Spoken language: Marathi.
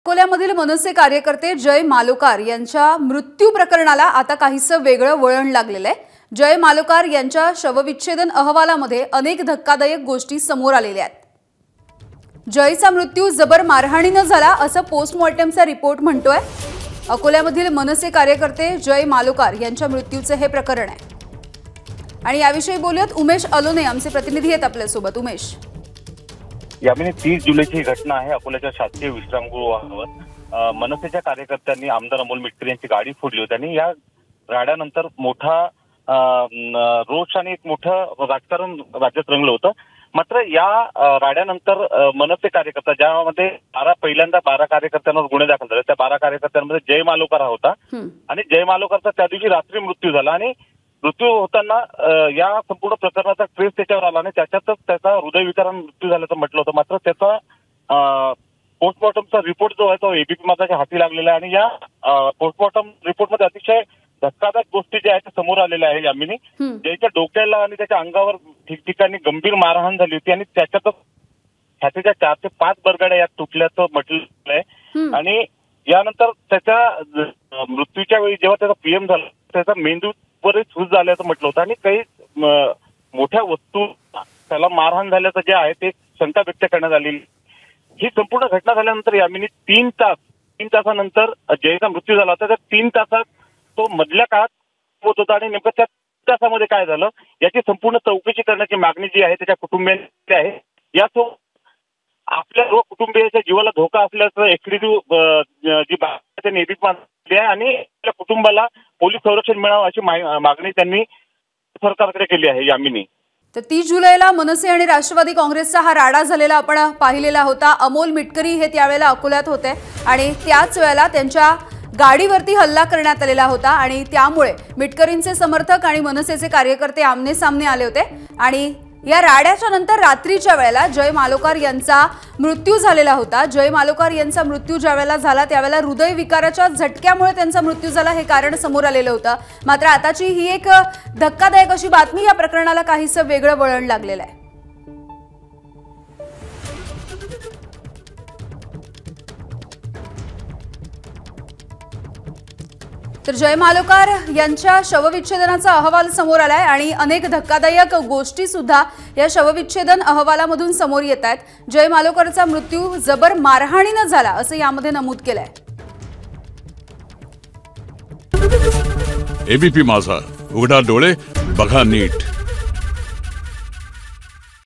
अकोल्यामधील मनसे कार्यकर्ते जय मालोकार यांच्या मृत्यू प्रकरणाला आता काहीसं वेगळं वळण लागलेलं आहे। जय मालोकार यांच्या शवविच्छेदन अहवालामध्ये अनेक धक्कादायक गोष्टी समोर आलेल्या आहेत। जयचा मृत्यू जबर मारहाणीने झाला असं पोस्टमॉर्टमचा रिपोर्ट म्हणतोय। अकोल्यामधील मनसे कार्यकर्ते जय मालोकार यांच्या मृत्यूचे हे प्रकरण आहे आणि याविषयी बोलूयात उमेश अलोने आमचे प्रतिनिधी आहेत आपल्या सोबत। उमेश, यामिनी 30 जुलैची घटना आहे। अकोल्याच्या शासकीय विश्रामगृहावर मनसेच्या कार्यकर्त्यांनी आमदार अमोल मिटकरी यांची गाडी फोडली होती आणि या राड्यानंतर मोठा रोष आणि एक मोठं राजकारण राज्यात रंगलं होतं। मात्र या राड्यानंतर मनसे कार्यकर्ता ज्यामध्ये पहिल्यांदा 12 कार्यकर्त्यांवर गुन्हे दाखल झाले, त्या 12 कार्यकर्त्यांमध्ये जय मालोकार होता आणि जय मालोकारचा त्या दिवशी रात्री मृत्यू झाला आणि मृत्यू होताना या संपूर्ण प्रकरणाचा ट्रेस त्याच्यावर आला आणि त्याच्यातच त्याचा हृदयविकाराने मृत्यू झाल्याचं म्हटलं होतं। मात्र त्याचा पोस्टमॉर्टमचा रिपोर्ट जो आहे तो एबीपी माझ्या हाती लागलेला आहे आणि या पोस्टमॉर्टम रिपोर्टमध्ये अतिशय धक्कादायक गोष्टी ज्या आहेत समोर आलेल्या आहे। यामिनी, ज्याच्या डोक्याला आणि त्याच्या अंगावर ठिकठिकाणी गंभीर मारहाण झाली होती आणि त्याच्यातच छातीच्या 4 ते 5 बरगड्या यात तुटल्याचं म्हटलं आहे आणि यानंतर त्याच्या मृत्यूच्या वेळी जेव्हा त्याचा पीएम झाला त्याचा मेंदू बरेच सूज झाल्याचं म्हटलं होतं आणि काही मोठ्या वस्तू त्याला मारहाण झाल्याचं जे आहे ते शंका व्यक्त करण्यात आली। ही संपूर्ण घटना झाल्यानंतर यामिनी 3 तासानंतर जयचा मृत्यू झाला होता। त्या 3 तासात तो मधल्या काळात होत होता आणि नेमकं त्या 3 तासामध्ये काय झालं याची संपूर्ण चौकशी करण्याची मागणी जी आहे त्याच्या कुटुंबियांची आहे। यासोबत आपल्या सर्व कुटुंबियांच्या जीवाला धोका असल्याचं एक्सक्लुझिव्ह जी बातमी एबीपी आहे आणि आपल्या कुटुंबाला पोलीस संरक्षण मिळावं अशी मागणी त्यांनी सरकारकडे केली आहे। यामिनी, तर 30 जुलैला मनसे आणि राष्ट्रवादी काँग्रेसचा हा राडा झालेला आपण पाहिलेला होता। अमोल मिटकरी हे त्यावेळेला अकोल्यात होते आणि त्याच वेळेला त्यांच्या गाडीवरती हल्ला करण्यात आलेला होता आणि त्यामुळे मिटकरींचे समर्थक आणि मनसेचे कार्यकर्ते आमने सामने आले होते आणि या राड्याच्या नंतर रात्रीच्या वेळेला जय मालोकार यांचा मृत्यू झालेला होता। जय मालोकार यांचा मृत्यू ज्यावेळेला झाला त्यावेळेला हृदयविकाराच्या झटक्यामुळे त्यांचा मृत्यू झाला हे कारण समोर आलेलं होतं। मात्र आताची ही एक धक्कादायक अशी बातमी या प्रकरणाला काहीसं वेगळं वळण लागलेलं आहे। तर जय मालोकार यांच्या शवविच्छेदनाचा अहवाल समोर आलाय आणि अनेक धक्कादायक गोष्टी सुद्धा या शवविच्छेदन अहवालामधून समोर येत आहेत। जय मालोकारचा मृत्यू जबर मारहाणीने झाला असं यामध्ये नमूद केलंय। एबीपी माझा, उघडा डोळे बघा नीट।